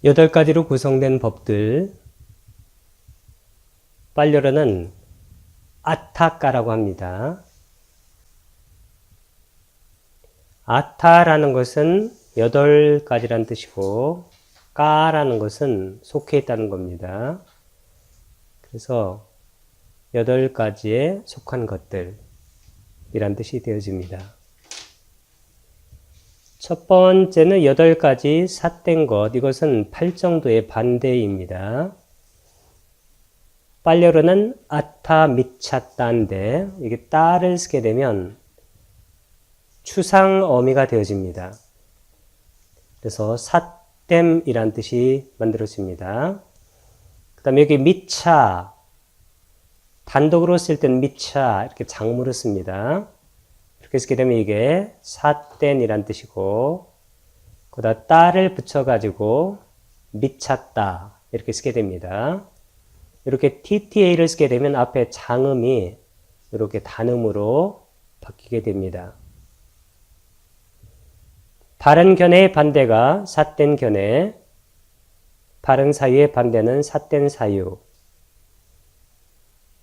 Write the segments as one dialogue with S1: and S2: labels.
S1: 8가지로 구성된 법들, 빨려라는 아타까라고 합니다. 아타라는 것은 8가지란 뜻이고 까라는 것은 속해 있다는 겁니다. 그래서 8가지에 속한 것들이란 뜻이 되어집니다. 첫 번째는 8가지 삿된 것, 이것은 8정도의 반대입니다. 빨려로는 아타 미차따인데 이게 따를 쓰게 되면 추상 어미가 되어집니다. 그래서 삿댐이란 뜻이 만들어집니다. 그 다음에 여기 미차, 단독으로 쓸 때는 미차, 이렇게 장무를 씁니다. 이렇게 쓰게 되면 이게 삿댐이란 뜻이고, 거기다 따를 붙여가지고 미찼다, 이렇게 쓰게 됩니다. 이렇게 TTA를 쓰게 되면 앞에 장음이 이렇게 단음으로 바뀌게 됩니다. 바른 견해의 반대가 삿된 견해, 바른 사유의 반대는 삿된 사유,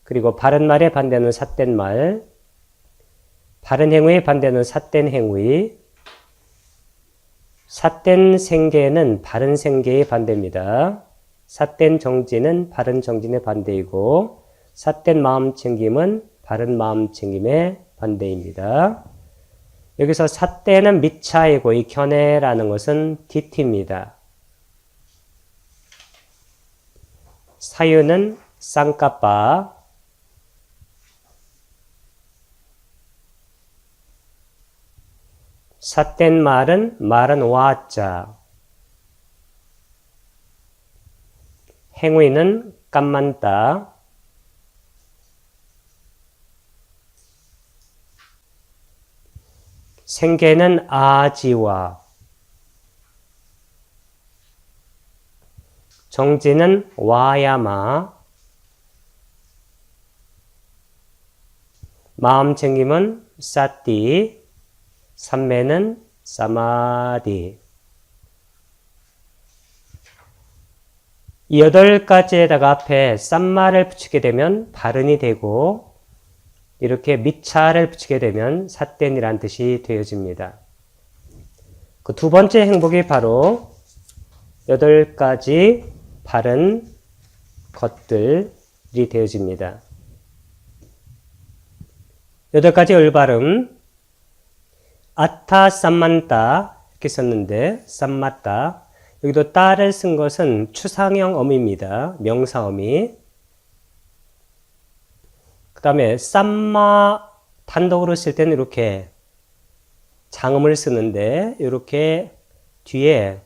S1: 그리고 바른 말의 반대는 삿된 말, 바른 행위의 반대는 삿된 행위, 삿된 생계는 바른 생계의 반대입니다. 삿된 정진은 바른 정진의 반대이고 삿된 마음 챙김은 바른 마음 챙김의 반대입니다. 여기서 삿대는 미차이고 이 견해라는 것은 디티입니다. 사유는 쌍까빠, 삿된 말은 와자, 행위는 깜만따, 생계는 아지와, 정지는 와야마, 마음 챙김은 사띠, 삼매는 사마디. 이 8가지에다가 앞에 쌈마를 붙이게 되면 발음이 되고 이렇게 미차를 붙이게 되면 삿된이란 뜻이 되어집니다. 그 두 번째 행복이 바로 8가지 바른 것들이 되어집니다. 8가지 올바름, 아타 쌈만따 이렇게 썼는데 쌈마따, 여기도 따를 쓴 것은 추상형 어미입니다. 명사 어미. 그 다음에 쌈마 단독으로 쓸 때는 이렇게 장음을 쓰는데 이렇게 뒤에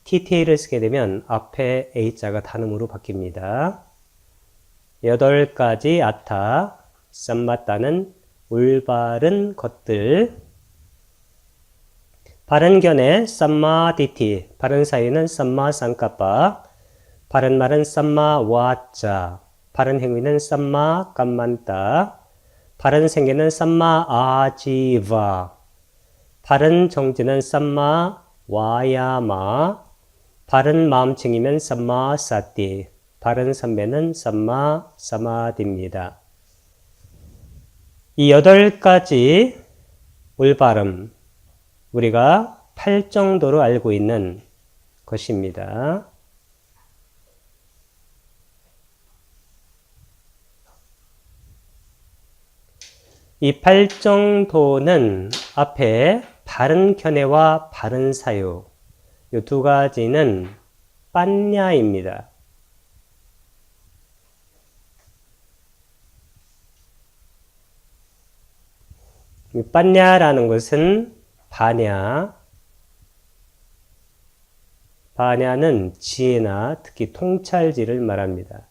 S1: TTA를 쓰게 되면 앞에 A자가 단음으로 바뀝니다. 8가지 아타 쌈마따는 올바른 것들, 바른 견해 쌈마디티, 바른 사유는 쌈마 쌍까빠, 바른 말은 쌈마 와자, 바른 행위는 쌈마 깜만따, 바른 생계는 쌈마 아지와, 바른 정지는 쌈마 와야마, 바른 마음챙이면 쌈마 사띠, 바른 선배는 쌈마 사마디입니다. 이 8가지 올바름, 우리가 8정도로 알고 있는 것입니다. 이 8정도는 앞에 바른 견해와 바른 사유, 이 2가지는 빤냐입니다. 이 빤냐라는 것은 반야는 지혜나 특히 통찰지를 말합니다.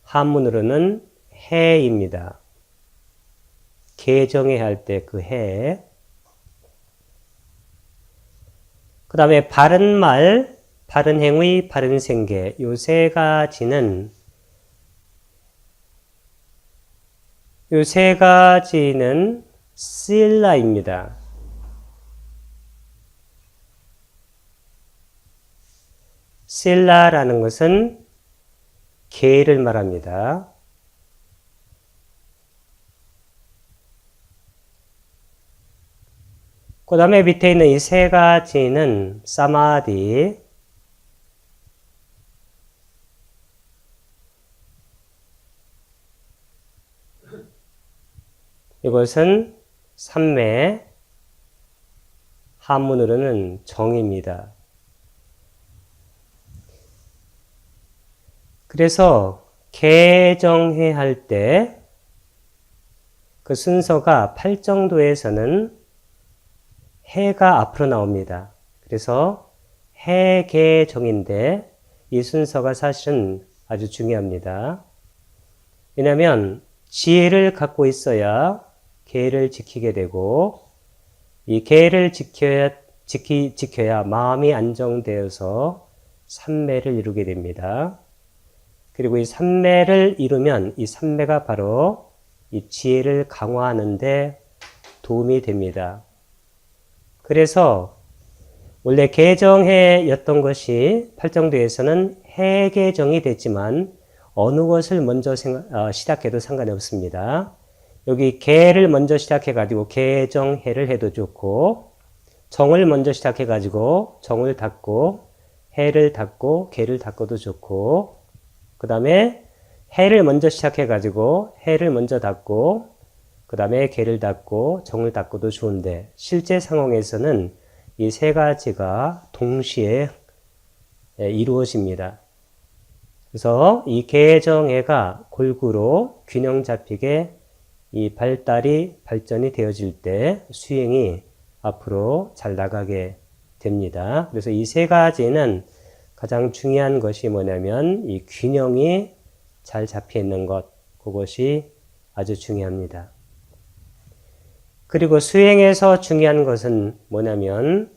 S1: 한문으로는 해입니다. 개정해 할 때 그 해. 그 다음에 바른 말, 바른 행위, 바른 생계, 요 3가지는 실라입니다. 실라라는 것은 개를 말합니다. 그 다음에 밑에 있는 이 세 가지는 사마디, 이것은 삼매, 한문으로는 정입니다. 그래서 개정해 할 때 그 순서가 팔정도에서는 해가 앞으로 나옵니다. 그래서 해개정인데 이 순서가 사실은 아주 중요합니다. 왜냐하면 지혜를 갖고 있어야 계를 지키게 되고 이 계를 지켜야 마음이 안정되어서 삼매를 이루게 됩니다. 그리고 이 삼매를 이루면 이 삼매가 바로 이 지혜를 강화하는 데 도움이 됩니다. 그래서 원래 개정해였던 것이 팔정도에서는 해개정이 됐지만 어느 것을 먼저 시작해도 상관이 없습니다. 여기 개를 먼저 시작해가지고 개정해를 해도 좋고 정을 먼저 시작해가지고 정을 닫고 해를 닫고 개를 닫고도 좋고 그 다음에 해를 먼저 시작해가지고 해를 먼저 닫고 그 다음에 개를 닫고 정을 닫고도 좋은데 실제 상황에서는 이 세 가지가 동시에 이루어집니다. 그래서 이 개정해가 골고루 균형 잡히게 이 발전이 되어질 때 수행이 앞으로 잘 나가게 됩니다. 그래서 이 세 가지는 가장 중요한 것이 뭐냐면 이 균형이 잘 잡혀 있는 것, 그것이 아주 중요합니다. 그리고 수행에서 중요한 것은 뭐냐면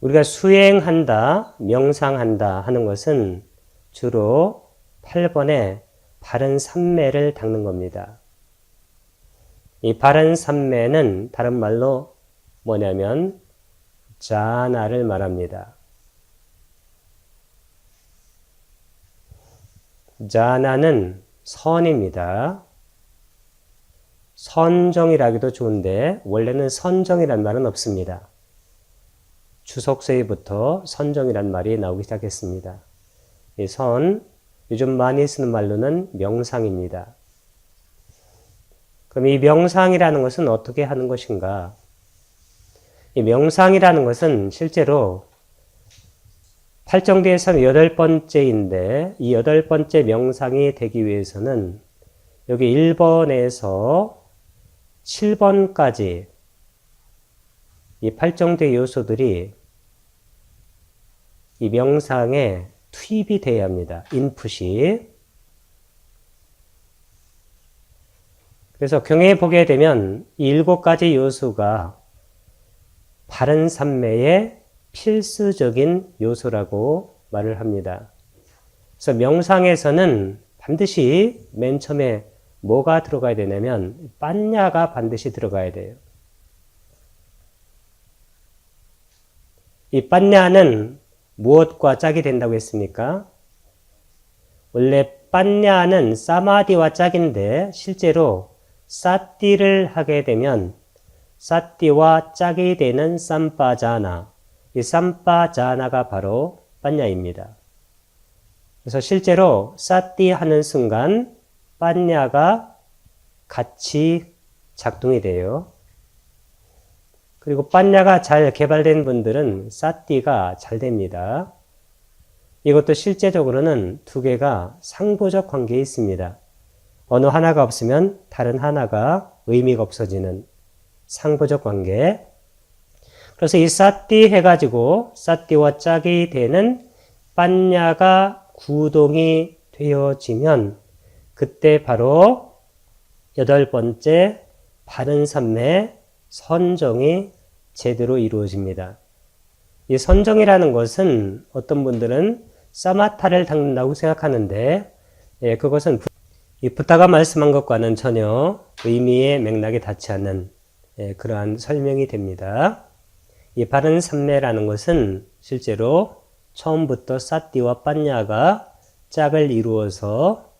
S1: 우리가 수행한다, 명상한다 하는 것은 주로 8번에 바른 삼매를 닦는 겁니다. 이 바른 삼매는 다른 말로 뭐냐면 자나를 말합니다. 자나는 선입니다. 선정이라기도 좋은데 원래는 선정이란 말은 없습니다. 주석서에부터 선정이란 말이 나오기 시작했습니다. 이 선, 요즘 많이 쓰는 말로는 명상입니다. 그럼 이 명상이라는 것은 어떻게 하는 것인가? 이 명상이라는 것은 실제로 팔정도에서는 8번째인데 이 8번째 명상이 되기 위해서는 여기 1번에서 7번까지 이 팔정도의 요소들이 이 명상에 투입이 되어야 합니다. 인풋이. 그래서 경에 보게 되면 이 7가지 요소가 바른 삼매의 필수적인 요소라고 말을 합니다. 그래서 명상에서는 반드시 맨 처음에 뭐가 들어가야 되냐면 빠ඤ냐가 반드시 들어가야 돼요. 이 빠ඤ냐는 무엇과 짝이 된다고 했습니까? 원래 빠ඤ냐는 사마디와 짝인데 실제로 사띠를 하게 되면 사띠와 짝이 되는 삼빠자나, 이 삼빠자나가 바로 빠ඤ냐입니다. 그래서 실제로 사띠 하는 순간 빠ඤ냐가 같이 작동이 돼요. 그리고 빠ඤ냐가 잘 개발된 분들은 사띠가 잘 됩니다. 이것도 실제적으로는 두 개가 상보적 관계에 있습니다. 어느 하나가 없으면 다른 하나가 의미가 없어지는 상보적 관계. 그래서 이 사띠 해가지고 사띠와 짝이 되는 빠ඤ냐가 구동이 되어지면 그때 바로 8번째 바른 삼매 선정이 제대로 이루어집니다. 이 선정이라는 것은 어떤 분들은 사마타를 닦는다고 생각하는데 그것은 이 부타가 말씀한 것과는 전혀 의미의 맥락이 닿지 않는 그러한 설명이 됩니다. 이 바른 삼매라는 것은 실제로 처음부터 싸띠와 빤냐가 짝을 이루어서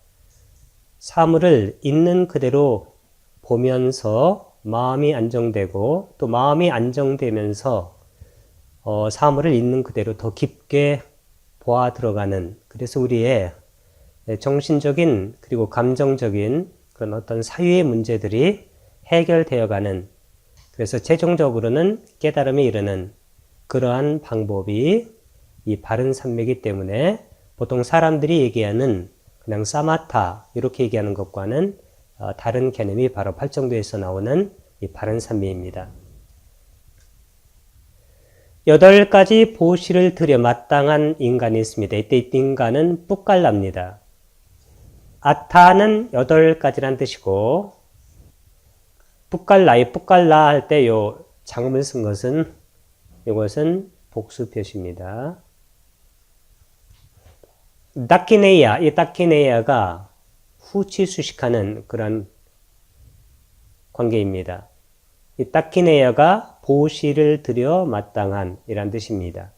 S1: 사물을 있는 그대로 보면서 마음이 안정되고 또 마음이 안정되면서 사물을 있는 그대로 더 깊게 보아 들어가는, 그래서 우리의 정신적인 그리고 감정적인 그런 어떤 사유의 문제들이 해결되어 가는, 그래서 최종적으로는 깨달음에 이르는 그러한 방법이 이 바른 산매이기 때문에 보통 사람들이 얘기하는 그냥 사마타 이렇게 얘기하는 것과는 다른 개념이 바로 팔정도에서 나오는 이 바른 산매입니다. 8가지 보시를 들여 마땅한 인간이 있습니다. 이때 이 인간은 뿌깔랍니다. 아타는 8가지란 뜻이고, 뿌깔라이 뿌깔라 할 때 요 장음을 쓴 것은 이것은 복수 표시입니다. 다키네이아, 이 다키네이아가 후치 수식하는 그런 관계입니다. 이 다키네이아가 보시를 들여 마땅한 이란 뜻입니다.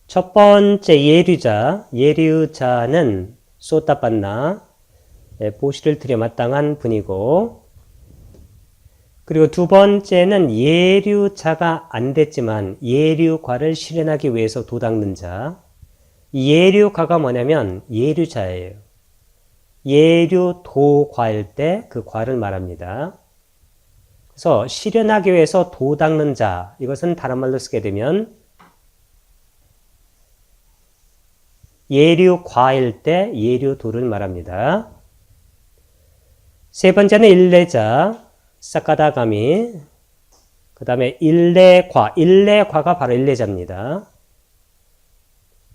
S1: 첫 번째 예류자는 소타빤나, 보시를 들여 마땅한 분이고, 그리고 두 번째는 예류자가 안 됐지만 예류과를 실현하기 위해서 도닦는 자. 예류과가 뭐냐면 예류자예요. 예류도과일 때 그 과를 말합니다. 그래서 실현하기 위해서 도닦는 자, 이것은 다른 말로 쓰게 되면 예류과일 때 예류도를 말합니다. 세 번째는 일례자, 사카다가미, 그 다음에 일례과가 바로 일례자입니다.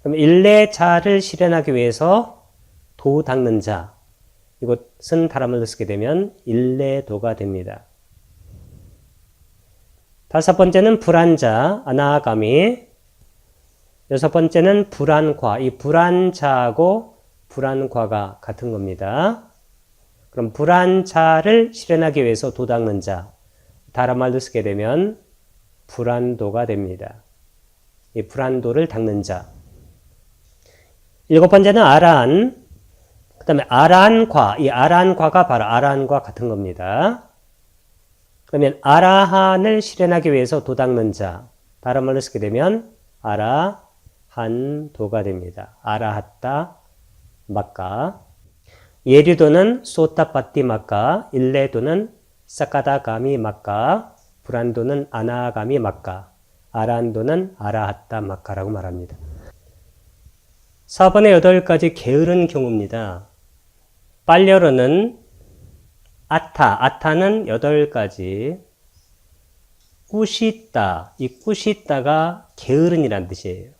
S1: 그럼 일례자를 실현하기 위해서 도 닦는 자, 이것은 다른 말로 쓰게 되면 일례도가 됩니다. 다섯 번째는 불안자, 아나가미. 여섯 번째는 불안과, 이 불안자하고 불안과가 같은 겁니다. 그럼 불안자를 실현하기 위해서 도 닦는 자, 다른 말로 쓰게 되면 불안도가 됩니다. 이 불안도를 닦는 자. 일곱 번째는 아란, 그 다음에 아란과, 이 아란과가 바로 아란과 같은 겁니다. 그러면 아라한을 실현하기 위해서 도 닦는 자, 다른 말로 쓰게 되면 아라한도가 됩니다. 아라핫다 막가. 예류도는 소타파티 막가, 일레도는 사카다가미 막가, 불안도는 아나가미 막가, 아란도는 아라핫다 막가라고 말합니다. 4번의 8가지 게으른 경우입니다. 빨려르는 아타는 8가지, 꾸시따, 이 꾸시따가 게으른이란 뜻이에요.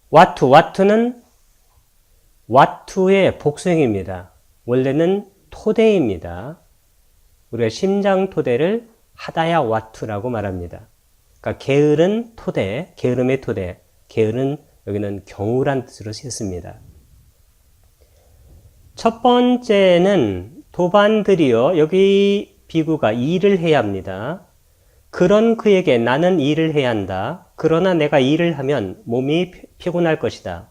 S1: 와투는 와투의 복수형입니다. 원래는 토대입니다. 우리가 심장 토대를 하다야 와투라고 말합니다. 그러니까 게으른 토대, 게으름의 토대, 게으른 여기는 경우란 뜻으로 쓰였습니다. 첫 번째는 도반들이요, 여기 비구가 일을 해야 합니다. 그런 그에게 나는 일을 해야 한다. 그러나 내가 일을 하면 몸이 피곤할 것이다.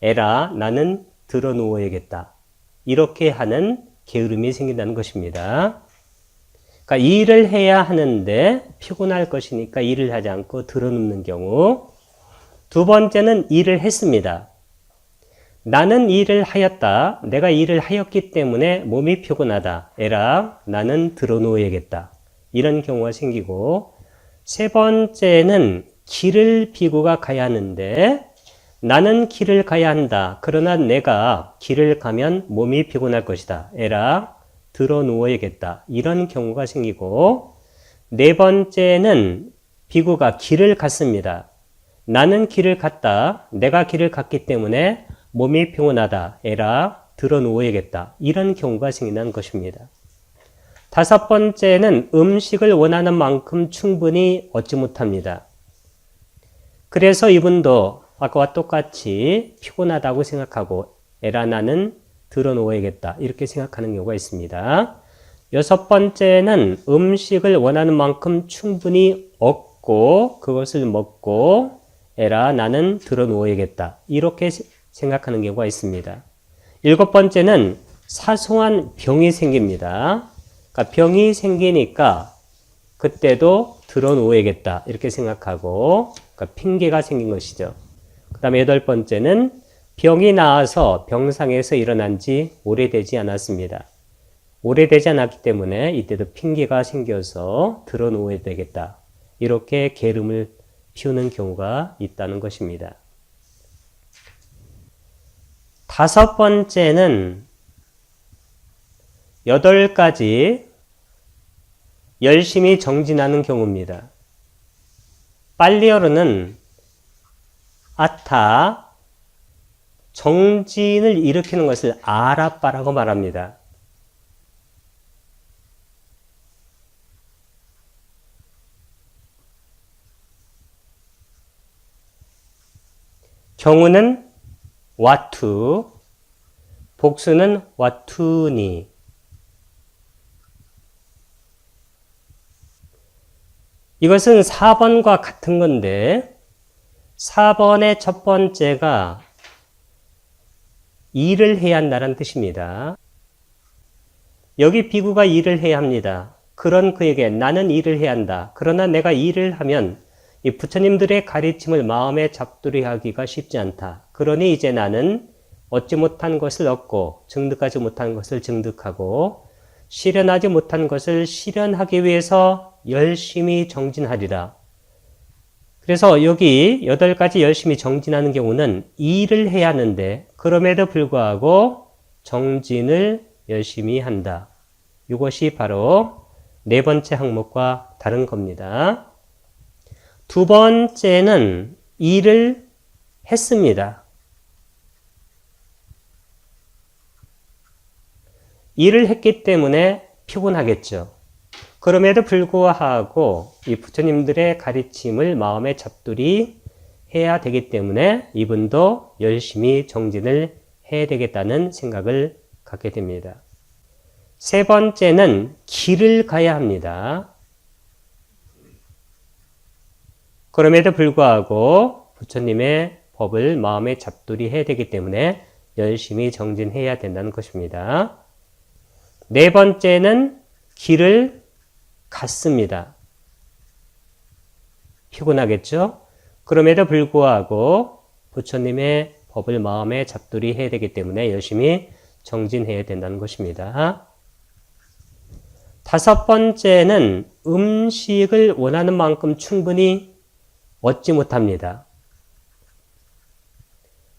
S1: 에라, 나는 들어 누워야겠다. 이렇게 하는 게으름이 생긴다는 것입니다. 그러니까 일을 해야 하는데 피곤할 것이니까 일을 하지 않고 들어 눕는 경우. 두 번째는 일을 했습니다. 나는 일을 하였다. 내가 일을 하였기 때문에 몸이 피곤하다. 에라, 나는 들어 누워야겠다. 이런 경우가 생기고, 세 번째는 길을 비구가 가야 하는데 나는 길을 가야 한다. 그러나 내가 길을 가면 몸이 피곤할 것이다. 에라, 들어 누워야겠다. 이런 경우가 생기고, 네 번째는 비구가 길을 갔습니다. 나는 길을 갔다. 내가 길을 갔기 때문에 몸이 피곤하다. 에라, 들어 누워야겠다. 이런 경우가 생긴다는 것입니다. 다섯 번째는 음식을 원하는 만큼 충분히 얻지 못합니다. 그래서 이분도 아까와 똑같이 피곤하다고 생각하고 에라, 나는 들어 누워야겠다. 이렇게 생각하는 경우가 있습니다. 여섯 번째는 음식을 원하는 만큼 충분히 얻고 먹고 그것을 먹고 에라 나는 들어누워야겠다. 이렇게 생각하는 경우가 있습니다. 7번째는 사소한 병이 생깁니다. 그러니까 병이 생기니까 그때도 들어누워야겠다. 이렇게 생각하고 그러니까 핑계가 생긴 것이죠. 그 다음에 8번째는 병이 나아서 병상에서 일어난 지 오래되지 않았습니다. 오래되지 않았기 때문에 이때도 핑계가 생겨서 들어누워야 되겠다. 이렇게 게으름을 피우는 경우가 있다는 것입니다. 5번째는 8가지 열심히 정진하는 경우입니다. 빨리어로는 아타, 정진을 일으키는 것을 아라빠라고 말합니다. 경우는 와투, 복수는 와투니. 이것은 4번과 같은 건데 4번의 첫 번째가 일을 해야 한다는 뜻입니다. 여기 비구가 일을 해야 합니다. 그런 그에게 나는 일을 해야 한다. 그러나 내가 일을 하면 이 부처님들의 가르침을 마음에 잡두리 하기가 쉽지 않다. 그러니 이제 나는 얻지 못한 것을 얻고 증득하지 못한 것을 증득하고 실현하지 못한 것을 실현하기 위해서 열심히 정진하리라. 그래서 여기 8가지 열심히 정진하는 경우는 일을 해야 하는데 그럼에도 불구하고 정진을 열심히 한다. 이것이 바로 4번째 항목과 다른 겁니다. 2번째는 일을 했습니다. 일을 했기 때문에 피곤하겠죠. 그럼에도 불구하고 이 부처님들의 가르침을 마음에 잡두리 해야 되기 때문에 이분도 열심히 정진을 해야 되겠다는 생각을 갖게 됩니다. 3번째는 길을 가야 합니다. 그럼에도 불구하고 부처님의 법을 마음에 잡두리 해야 되기 때문에 열심히 정진해야 된다는 것입니다. 4번째는 길을 갔습니다. 피곤하겠죠? 그럼에도 불구하고 부처님의 법을 마음에 잡두리 해야 되기 때문에 열심히 정진해야 된다는 것입니다. 5번째는 음식을 원하는 만큼 충분히 얻지 못합니다.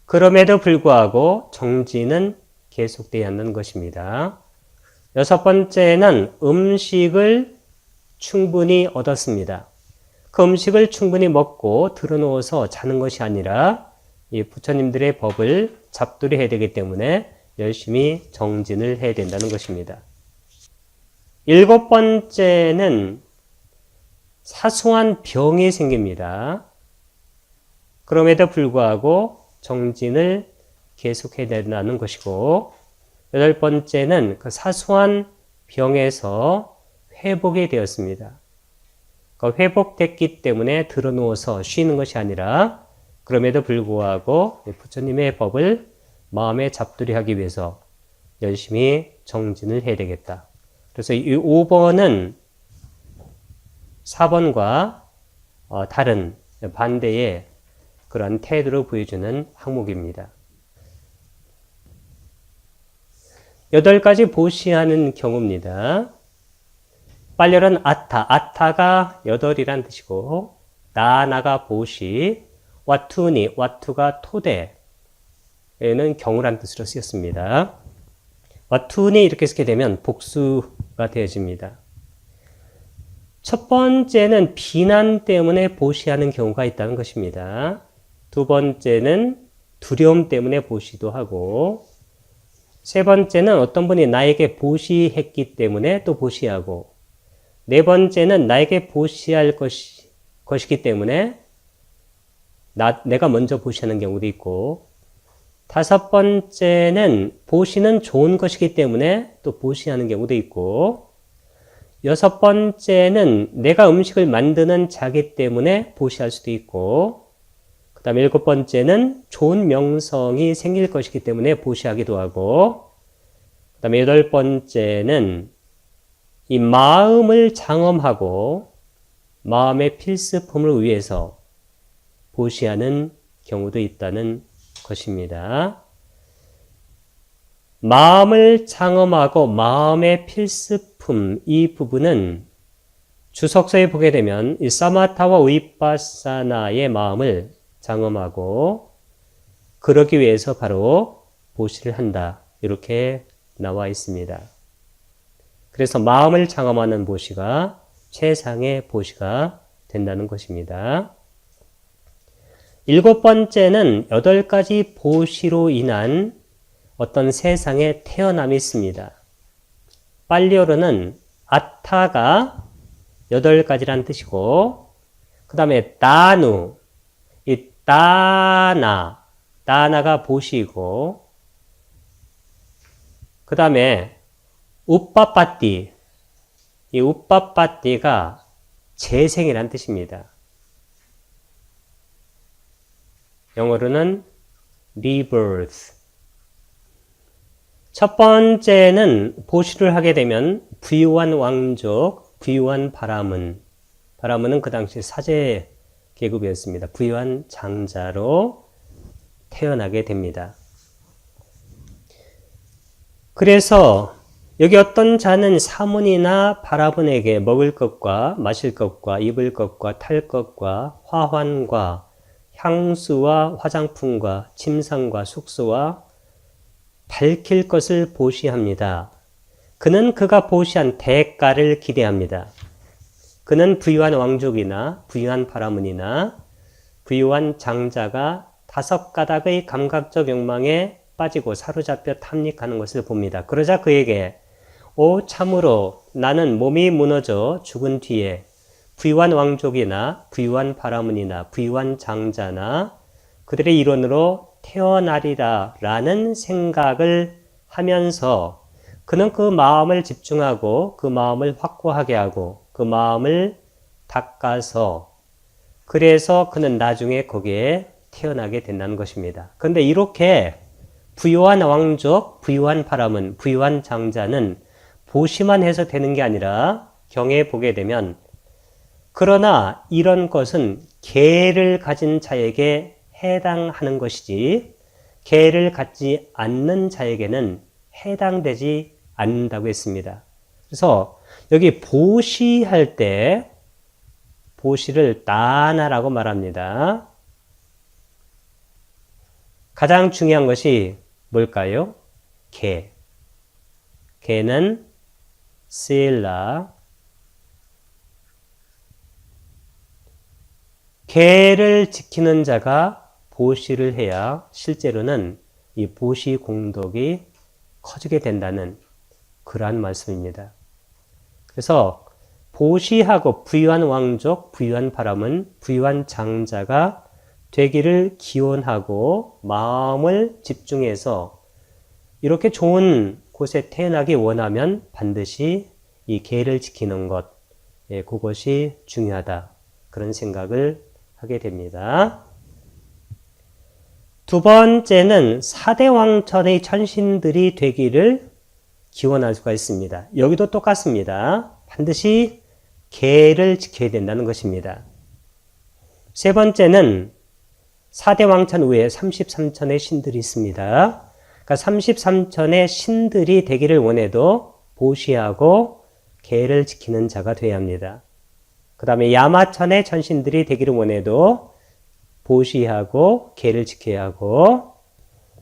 S1: 그럼에도 불구하고 정진은 계속되어야 하는 것입니다. 6번째는 음식을 충분히 얻었습니다. 그 음식을 충분히 먹고 들어누워서 자는 것이 아니라 이 부처님들의 법을 잡두리 해야 되기 때문에 열심히 정진을 해야 된다는 것입니다. 7번째는 사소한 병이 생깁니다. 그럼에도 불구하고 정진을 계속해야 된다는 것이고 8번째는 그 사소한 병에서 회복이 되었습니다. 회복됐기 때문에 들어누워서 쉬는 것이 아니라 그럼에도 불구하고 부처님의 법을 마음에 잡두리 하기 위해서 열심히 정진을 해야 되겠다. 그래서 이 5번은 4번과 다른 반대의 그런 태도를 보여주는 항목입니다. 8가지 보시하는 경우입니다. 빨렬은 아타가 8이란 뜻이고 나나가 보시, 와투니, 와투가 토대에는 경우란 뜻으로 쓰였습니다. 와투니 이렇게 쓰게 되면 복수가 되어집니다. 첫 번째는 비난 때문에 보시하는 경우가 있다는 것입니다. 2번째는 두려움 때문에 보시도 하고 3번째는 어떤 분이 나에게 보시했기 때문에 또 보시하고 4번째는 나에게 보시할 것이기 때문에 내가 먼저 보시하는 경우도 있고 5번째는 보시는 좋은 것이기 때문에 또 보시하는 경우도 있고 여섯 번째는 내가 음식을 만드는 자기 때문에 보시할 수도 있고, 그 다음에 일곱 번째는 좋은 명성이 생길 것이기 때문에 보시하기도 하고, 그 다음에 여덟 번째는 이 마음을 장엄하고 마음의 필수품을 위해서 보시하는 경우도 있다는 것입니다. 마음을 장엄하고 마음의 필수품, 이 부분은 주석서에 보게 되면 이 사마타와 위파사나의 마음을 장엄하고 그러기 위해서 바로 보시를 한다, 이렇게 나와 있습니다. 그래서 마음을 장엄하는 보시가 최상의 보시가 된다는 것입니다. 일곱 번째는 8가지 보시로 인한 어떤 세상의 태어남이 있습니다. 빨리어로는 아타가 8가지란 뜻이고, 그 다음에 다누, 이 다나가 보시이고, 그 다음에 우빠빠띠, 이 우빠빠띠가 재생이란 뜻입니다. 영어로는 rebirth. 첫 번째는 보시를 하게 되면 부유한 왕족, 부유한 바라문은 그 당시 사제 계급이었습니다. 부유한 장자로 태어나게 됩니다. 그래서 여기 어떤 자는 사문이나 바라문에게 먹을 것과 마실 것과 입을 것과 탈 것과 화환과 향수와 화장품과 침상과 숙소와 밝힐 것을 보시합니다. 그는 그가 보시한 대가를 기대합니다. 그는 부유한 왕족이나 부유한 바라문이나 부유한 장자가 5가닥의 감각적 욕망에 빠지고 사로잡혀 탐닉하는 것을 봅니다. 그러자 그에게 참으로 나는 몸이 무너져 죽은 뒤에 부유한 왕족이나 부유한 바라문이나 부유한 장자나 그들의 일원으로 태어나리라 라는 생각을 하면서 그는 그 마음을 집중하고 그 마음을 확고하게 하고 그 마음을 닦아서 그래서 그는 나중에 거기에 태어나게 된다는 것입니다. 그런데 이렇게 부유한 왕족, 부유한 바라문, 부유한 장자는 보시만 해서 되는 게 아니라 경에 보게 되면 그러나 이런 것은 계를 가진 자에게 해당하는 것이지 계를 갖지 않는 자에게는 해당되지 않는다고 했습니다. 그래서 여기 보시할 때 보시를 다나라고 말합니다. 가장 중요한 것이 뭘까요? 개는 실라. 개를 지키는 자가 보시를 해야 실제로는 이 보시 공덕이 커지게 된다는 그러한 말씀입니다. 그래서 보시하고 부유한 왕족, 부유한 바라문, 부유한 장자가 되기를 기원하고 마음을 집중해서 이렇게 좋은 곳에 태어나기 원하면 반드시 이 계를 지키는 것, 그것이 중요하다. 그런 생각을 하게 됩니다. 두 번째는 4대 왕천의 천신들이 되기를 기원할 수가 있습니다. 여기도 똑같습니다. 반드시 계를 지켜야 된다는 것입니다. 세 번째는 4대 왕천 외에 33천의 신들이 있습니다. 그러니까 33천의 신들이 되기를 원해도 보시하고 계를 지키는 자가 되어야 합니다. 그 다음에 야마천의 천신들이 되기를 원해도 보시하고 계를 지켜야 하고,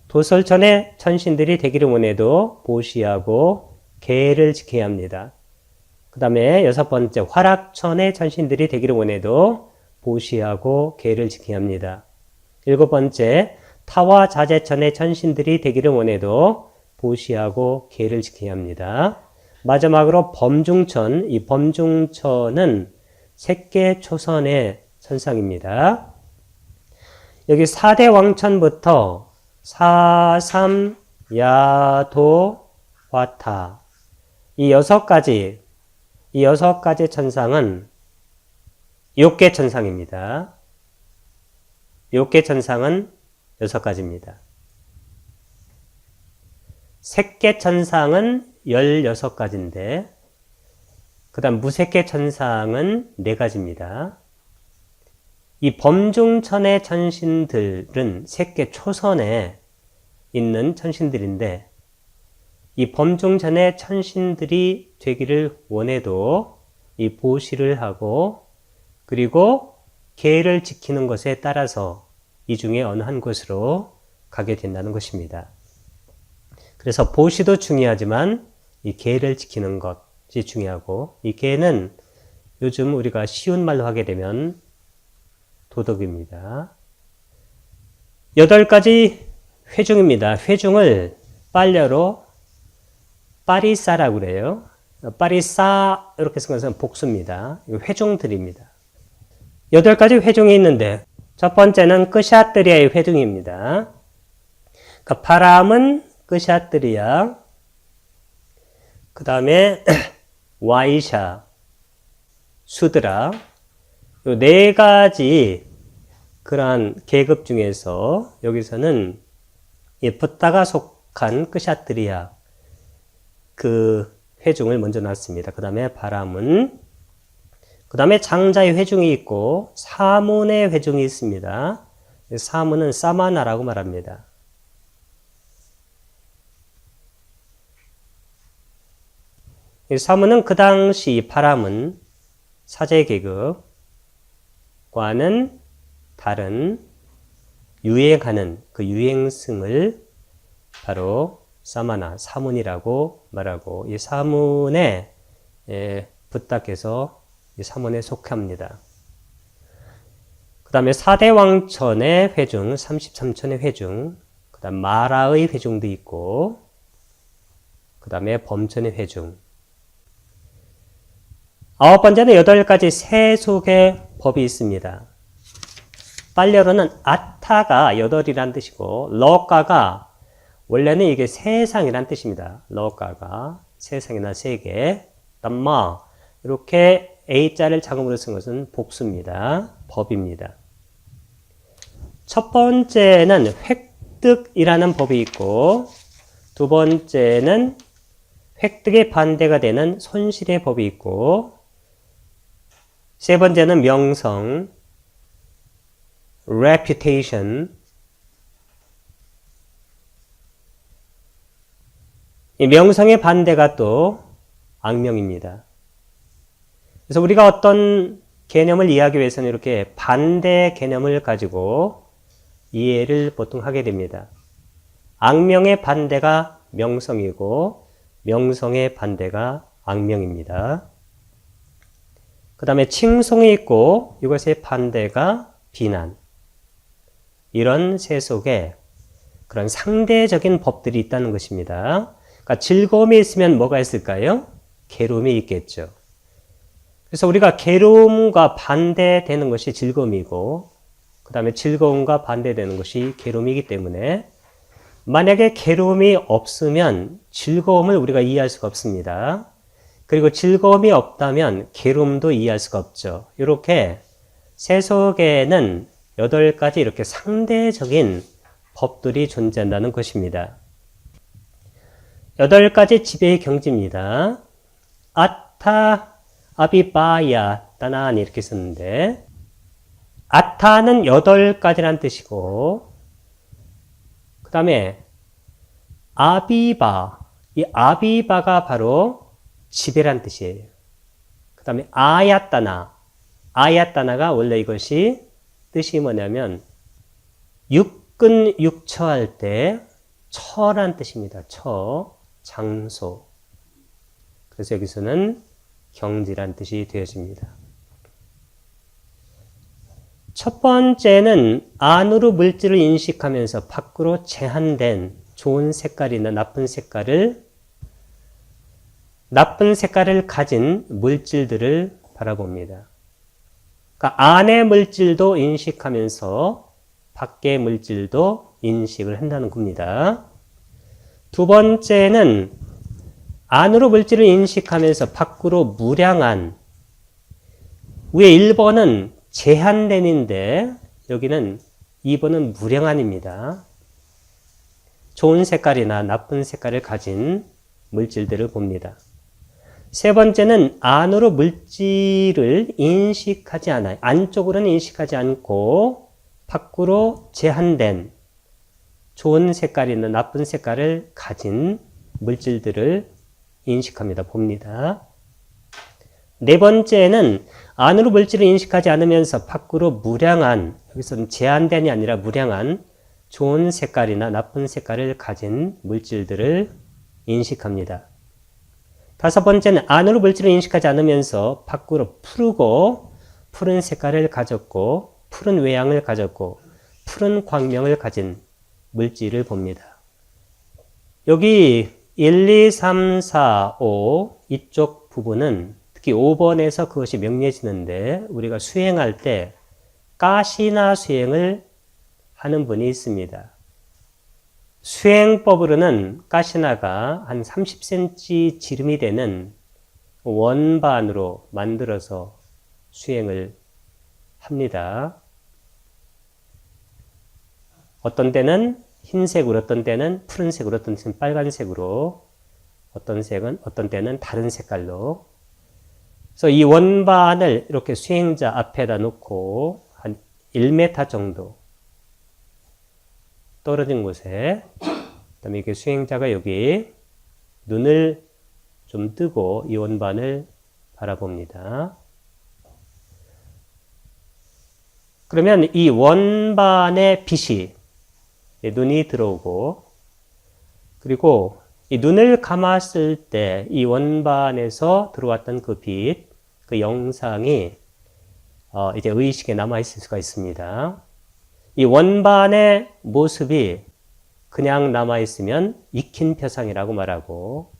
S1: 도솔천의 천신들이 되기를 원해도 보시하고 계를 지켜야 합니다. 그 다음에 6번째 화락천의 천신들이 되기를 원해도 보시하고 계를 지켜야 합니다. 7번째 타와 자재천의 천신들이 되기를 원해도 보시하고 계를 지켜야 합니다. 마지막으로 범중천, 이 범중천은 색계초선의 천상입니다. 여기 4대 왕천부터 사삼, 야도, 화타 이 6가지 이 6가지 천상은 6개 천상입니다. 6개 천상은 6가지입니다. 색계 천상은 16가지인데 그 다음 무색계 천상은 4가지입니다. 이 범중천의 천신들은 색계 초선에 있는 천신들인데 이 범중천의 천신들이 되기를 원해도 이 보시를 하고 그리고 계를 지키는 것에 따라서 이 중에 어느 한 곳으로 가게 된다는 것입니다. 그래서 보시도 중요하지만 이 계를 지키는 것이 중요하고 이 계는 요즘 우리가 쉬운 말로 하게 되면 도덕입니다. 8가지 회중입니다. 회중을 빨려로 빠리사라고 그래요. 빠리사 이렇게 쓴 것은 복수입니다. 회중들입니다. 8가지 회중이 있는데 첫 번째는 끄샤뜨리아의 회중입니다. 그러니까 바람은 끄샤뜨리아, 그 다음에 와이샤, 수드라, 이 4가지 그러한 계급 중에서 여기서는 이 붓다가 속한 끄샤뜨리아 그 회중을 먼저 놨습니다. 그 다음에 바람은, 그 다음에 장자의 회중이 있고 사문의 회중이 있습니다. 사문은 사마나라고 말합니다. 이 사문은 그 당시 바람은 사제 계급과는 다른 유행하는 그 유행승을 바로 사마나, 사문이라고 말하고 이 사문에 붓닥해서 이 사문에 속합니다. 그 다음에 4대 왕천의 회중, 33천의 회중, 그 다음 마라의 회중도 있고 그 다음에 범천의 회중. 9번째는 8가지 세속의 법이 있습니다. 빨려로는 아타가 8이란 뜻이고 러가가 원래는 이게 세상이란 뜻입니다. 러가가 세상이나 세계, 담마 이렇게 A자를 자금으로 쓴 것은 복수입니다. 법입니다. 첫 번째는 획득이라는 법이 있고 두 번째는 획득의 반대가 되는 손실의 법이 있고 세 번째는 명성, reputation. 이 명성의 반대가 또 악명입니다. 그래서 우리가 어떤 개념을 이해하기 위해서는 이렇게 반대 개념을 가지고 이해를 보통 하게 됩니다. 악명의 반대가 명성이고 명성의 반대가 악명입니다. 그 다음에 칭송이 있고 이것의 반대가 비난. 이런 세속에 그런 상대적인 법들이 있다는 것입니다. 그러니까 즐거움이 있으면 뭐가 있을까요? 괴로움이 있겠죠. 그래서 우리가 괴로움과 반대되는 것이 즐거움이고 그 다음에 즐거움과 반대되는 것이 괴로움이기 때문에 만약에 괴로움이 없으면 즐거움을 우리가 이해할 수가 없습니다. 그리고 즐거움이 없다면 괴로움도 이해할 수가 없죠. 이렇게 세속에는 8가지 이렇게 상대적인 법들이 존재한다는 것입니다. 8가지 지배의 경지입니다. 아타, 아비바야, 따난 이렇게 썼는데 아타는 8가지란 뜻이고 그 다음에 아비바, 이 아비바가 바로 지배란 뜻이에요. 그 다음에 아야따나가 원래 이것이 뜻이 뭐냐면 육근 육처할 때 처란 뜻입니다. 처, 장소. 그래서 여기서는 경지란 뜻이 되어집니다. 첫 번째는 안으로 물질을 인식하면서 밖으로 제한된 좋은 색깔이나 나쁜 색깔을 가진 물질들을 바라봅니다. 그러니까 안의 물질도 인식하면서 밖의 물질도 인식을 한다는 겁니다. 두 번째는 안으로 물질을 인식하면서 밖으로 무량한, 위에 1번은 제한된인데 여기는 2번은 무량한입니다. 좋은 색깔이나 나쁜 색깔을 가진 물질들을 봅니다. 세 번째는 안으로 물질을 인식하지 않아요. 안쪽으로는 인식하지 않고 밖으로 제한된 좋은 색깔이나 나쁜 색깔을 가진 물질들을 인식합니다. 봅니다. 네 번째는 안으로 물질을 인식하지 않으면서 밖으로 무량한, 여기서는 제한된이 아니라 무량한 좋은 색깔이나 나쁜 색깔을 가진 물질들을 인식합니다. 다섯 번째는 안으로 물질을 인식하지 않으면서 밖으로 푸른 색깔을 가졌고 푸른 외양을 가졌고 푸른 광명을 가진 물질을 봅니다. 여기 1, 2, 3, 4, 5 이쪽 부분은 특히 5번에서 그것이 명료해지는데 우리가 수행할 때 가시나 수행을 하는 분이 있습니다. 수행법으로는 가시나가 한 30cm 지름이 되는 원반으로 만들어서 수행을 합니다. 어떤 때는 흰색으로, 어떤 때는 푸른색으로, 어떤 때는 빨간색으로, 어떤 때는 다른 색깔로. 그래서 이 원반을 이렇게 수행자 앞에다 놓고 한 1m 정도 떨어진 곳에, 그다음에 이렇게 수행자가 여기 눈을 좀 뜨고 이 원반을 바라봅니다. 그러면 이 원반의 빛이 눈이 들어오고, 그리고 이 눈을 감았을 때 이 원반에서 들어왔던 그 빛, 그 영상이 이제 의식에 남아있을 수가 있습니다. 이 원반의 모습이 그냥 남아있으면 익힌 표상이라고 말하고,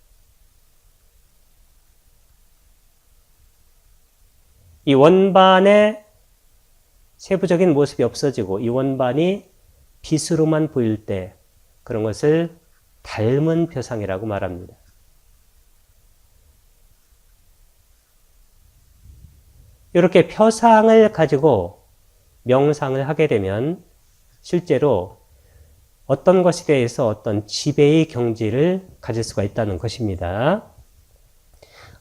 S1: 이 원반의 세부적인 모습이 없어지고 이 원반이 빛으로만 보일 때 그런 것을 닮은 표상이라고 말합니다. 이렇게 표상을 가지고 명상을 하게 되면 실제로 어떤 것에 대해서 어떤 지배의 경지를 가질 수가 있다는 것입니다.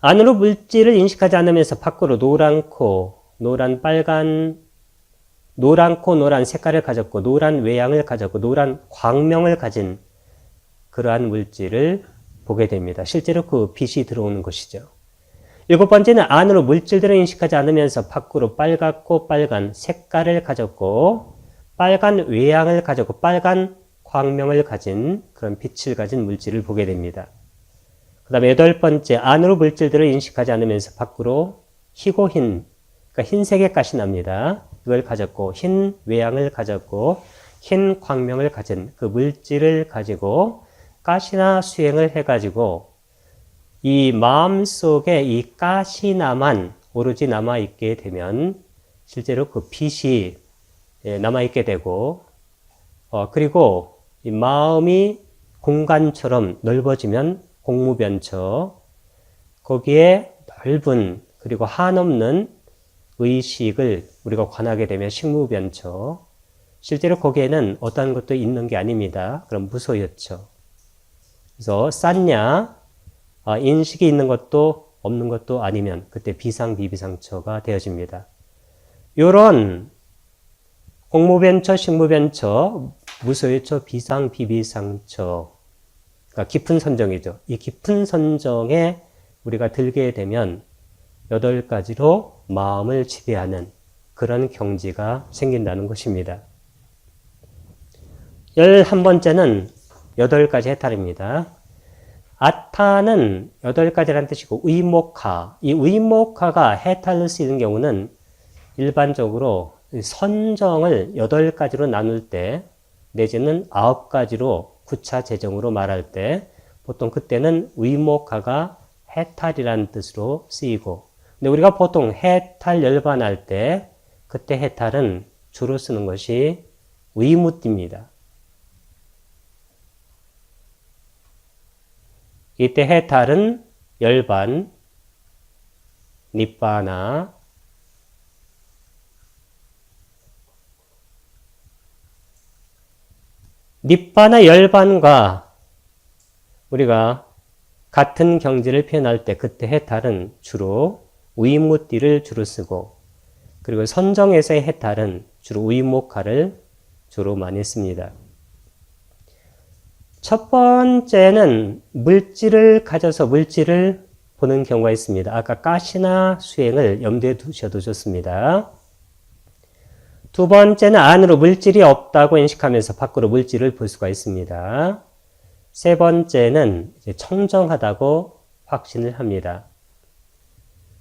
S1: 안으로 물질을 인식하지 않으면서 밖으로 노랗고 노란 색깔을 가졌고 노란 외양을 가졌고 노란 광명을 가진 그러한 물질을 보게 됩니다. 실제로 그 빛이 들어오는 것이죠. 일곱 번째는 안으로 물질들을 인식하지 않으면서 밖으로 빨갛고 빨간 색깔을 가졌고 빨간 외양을 가졌고 빨간 광명을 가진 그런 빛을 가진 물질을 보게 됩니다. 그 다음에 여덟 번째, 안으로 물질들을 인식하지 않으면서 밖으로 희고 흰, 그러니까 흰색의 가시 납니다. 이걸 가졌고 흰 외양을 가졌고 흰 광명을 가진 그 물질을 가지고 가시나 수행을 해가지고 이 마음속에 이 가시나만 오로지 남아있게 되면 실제로 그 빛이 남아있게 되고 그리고 이 마음이 공간처럼 넓어지면 공무변처, 거기에 넓은 그리고 한없는 의식을 우리가 관하게 되면 식무변처, 실제로 거기에는 어떠한 것도 있는 게 아닙니다. 그럼 무소여처. 그래서 쌌냐, 인식이 있는 것도 없는 것도 아니면 그때 비상비비상처가 되어집니다. 이런 공무변처, 식무변처, 무소여처, 비상비비상처, 그러니까 깊은 선정이죠. 이 깊은 선정에 우리가 들게 되면 8가지로 마음을 지배하는 그런 경지가 생긴다는 것입니다. 11번째는 8가지 해탈입니다. 아타는 8가지라는 뜻이고 의목하, 이 의목하가 해탈을 쓰이는 경우는 일반적으로 선정을 8가지로 나눌 때 내지는 9가지로 구차 재정으로 말할 때 보통 그때는 의목하가 해탈이라는 뜻으로 쓰이고, 근데 우리가 보통 해탈 열반할 때 그때 해탈은 주로 쓰는 것이 의무띠입니다. 이때 해탈은 열반, 니빠나, 니빠나 열반과 우리가 같은 경지를 표현할 때 그때 해탈은 주로 위무띠를 주로 쓰고, 그리고 선정에서의 해탈은 주로 위목화를 주로 많이 씁니다. 첫 번째는 물질을 가져서 물질을 보는 경우가 있습니다. 아까 가시나 수행을 염두에 두셔도 좋습니다. 두 번째는 안으로 물질이 없다고 인식하면서 밖으로 물질을 볼 수가 있습니다. 세 번째는 이제 청정하다고 확신을 합니다.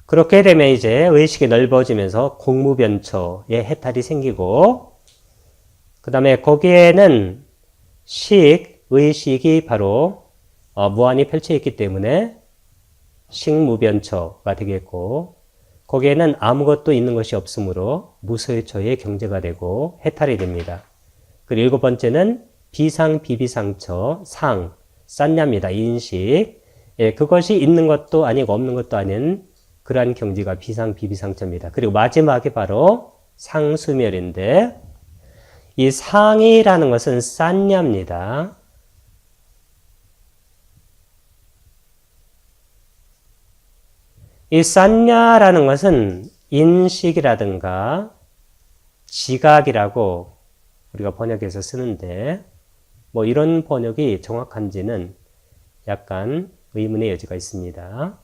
S1: 그렇게 되면 이제 의식이 넓어지면서 공무변초의 해탈이 생기고, 그 다음에 거기에는 의식이 바로 무한히 펼쳐 있기 때문에 식무변초가 되겠고, 거기에는 아무것도 있는 것이 없으므로 무소유초의 경제가 되고 해탈이 됩니다. 그리고 일곱 번째는 비상비비상처, 싼냐입니다. 인식. 예, 그것이 있는 것도 아니고 없는 것도 아닌 그러한 경지가 비상비비상처입니다. 그리고 마지막에 바로 상수멸인데, 이 상이라는 것은 싼냐입니다. 이 싼냐라는 것은 인식이라든가 지각이라고 우리가 번역해서 쓰는데, 뭐 이런 번역이 정확한지는 약간 의문의 여지가 있습니다.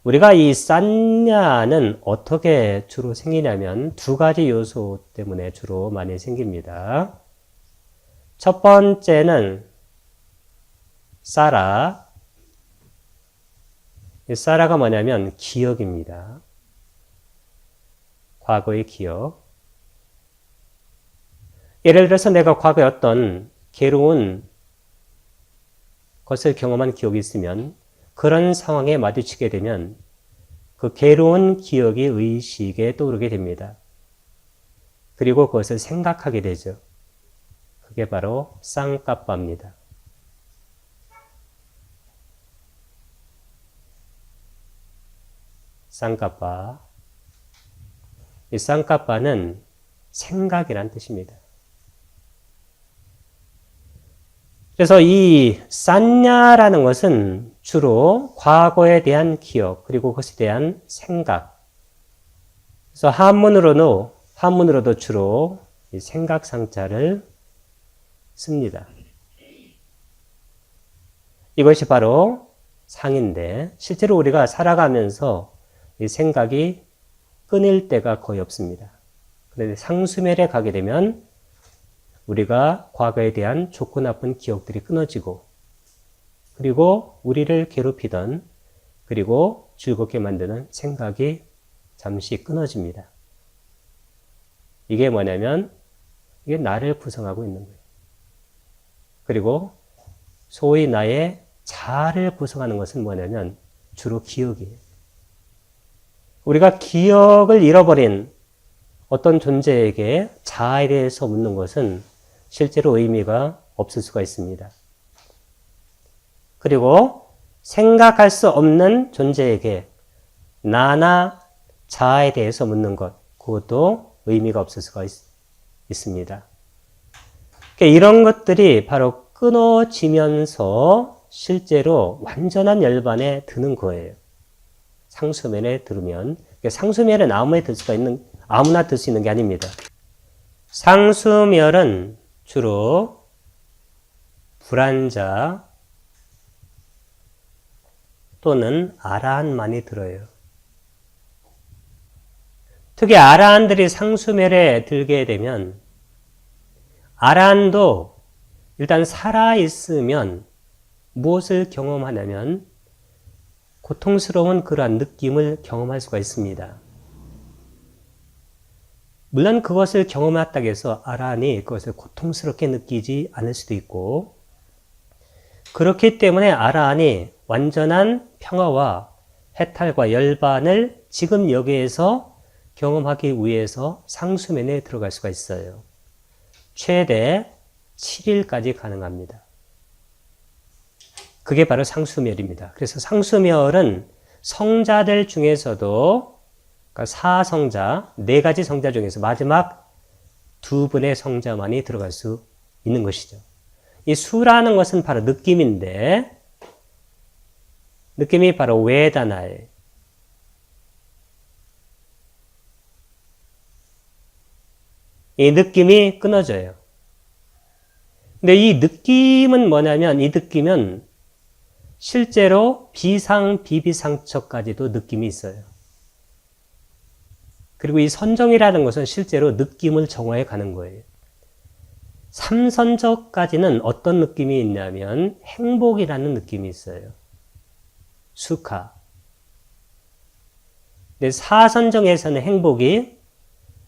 S1: 우리가 이 싼냐는 어떻게 주로 생기냐면 두 가지 요소 때문에 주로 많이 생깁니다. 첫 번째는 싸라. 이 싸라가 뭐냐면 기억입니다. 과거의 기억. 예를 들어서 내가 과거에 어떤 괴로운 것을 경험한 기억이 있으면 그런 상황에 마주치게 되면 그 괴로운 기억이 의식에 떠오르게 됩니다. 그리고 그것을 생각하게 되죠. 그게 바로 쌍까빠입니다. 쌍까빠. 이 쌍까빠는 생각이란 뜻입니다. 그래서 이 싼냐라는 것은 주로 과거에 대한 기억, 그리고 그것에 대한 생각. 그래서 한문으로도 주로 이 생각상자를 씁니다. 이것이 바로 상인데, 실제로 우리가 살아가면서 이 생각이 끊일 때가 거의 없습니다. 그런데 상수멸에 가게 되면 우리가 과거에 대한 좋고 나쁜 기억들이 끊어지고, 그리고 우리를 괴롭히던, 그리고 즐겁게 만드는 생각이 잠시 끊어집니다. 이게 뭐냐면 이게 나를 구성하고 있는 거예요. 그리고 소위 나의 자아를 구성하는 것은 뭐냐면 주로 기억이에요. 우리가 기억을 잃어버린 어떤 존재에게 자아에 대해서 묻는 것은 실제로 의미가 없을 수가 있습니다. 그리고 생각할 수 없는 존재에게 나나 자아에 대해서 묻는 것, 그것도 의미가 없을 수가 있습니다. 그러니까 이런 것들이 바로 끊어지면서 실제로 완전한 열반에 드는 거예요. 상수면에 들으면. 그러니까 상수면은 아무나 들 수 있는 게 아닙니다. 상수멸은 주로 불안자 또는 아라한만이 들어요. 특히 아라한들이 상수멸에 들게 되면, 아라한도 일단 살아있으면 무엇을 경험하냐면 고통스러운 그러한 느낌을 경험할 수가 있습니다. 물론 그것을 경험했다고 해서 아라한이 그것을 고통스럽게 느끼지 않을 수도 있고, 그렇기 때문에 아라한이 완전한 평화와 해탈과 열반을 지금 여기에서 경험하기 위해서 상수면에 들어갈 수가 있어요. 최대 7일까지 가능합니다. 그게 바로 상수멸입니다. 그래서 상수멸은 성자들 중에서도 그러니까 사성자, 네 가지 성자 중에서 마지막 두 분의 성자만이 들어갈 수 있는 것이죠. 이 수라는 것은 바로 느낌인데 느낌이 바로 웨다나예요. 이 느낌이 끊어져요. 근데 이 느낌은 뭐냐면 이 느낌은 실제로 비상, 비비상처까지도 느낌이 있어요. 그리고 이 선정이라는 것은 실제로 느낌을 정화해 가는 거예요. 삼선정까지는 어떤 느낌이 있냐면 행복이라는 느낌이 있어요. 수카. 근데 사선정에서는 행복이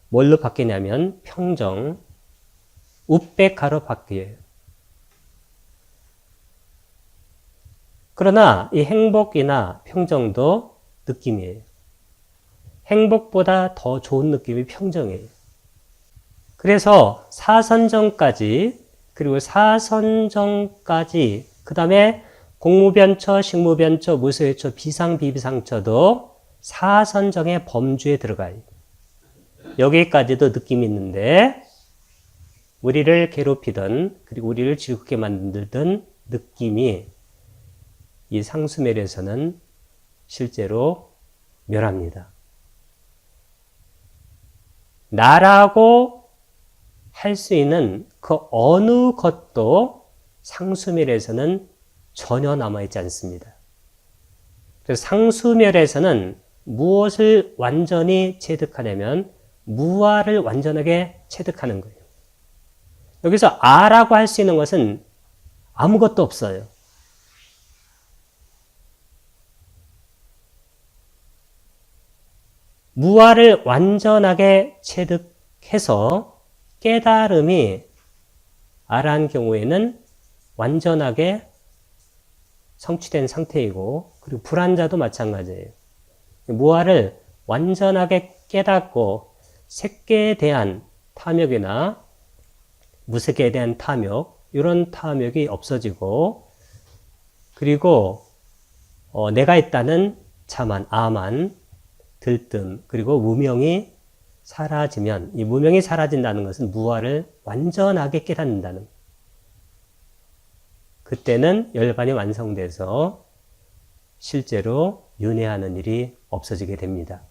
S1: 뭘로 바뀌냐면 평정, 우백가로 바뀌어요. 그러나 이 행복이나 평정도 느낌이에요. 행복보다 더 좋은 느낌이 평정이에요. 그래서 사선정까지 그리고 사선정까지 그 다음에 공무변처, 식무변처, 무소유처, 비상, 비비상처도 사선정의 범주에 들어가요. 여기까지도 느낌이 있는데 우리를 괴롭히던 그리고 우리를 즐겁게 만들던 느낌이 이 상수멸에서는 실제로 멸합니다. 나라고 할 수 있는 그 어느 것도 상수멸에서는 전혀 남아있지 않습니다. 그래서 상수멸에서는 무엇을 완전히 체득하냐면 무아를 완전하게 체득하는 거예요. 여기서 아라고 할 수 있는 것은 아무것도 없어요. 무아를 완전하게 체득해서 깨달음이 아라한 경우에는 완전하게 성취된 상태이고 그리고 불안자도 마찬가지예요. 무아를 완전하게 깨닫고 색계에 대한 탐욕이나 무색에 대한 탐욕 이런 탐욕이 없어지고 그리고 내가 있다는 자만, 아만, 들뜸 그리고 무명이 사라지면 이 무명이 사라진다는 것은 무아를 완전하게 깨닫는다는 그때는 열반이 완성돼서 실제로 윤회하는 일이 없어지게 됩니다.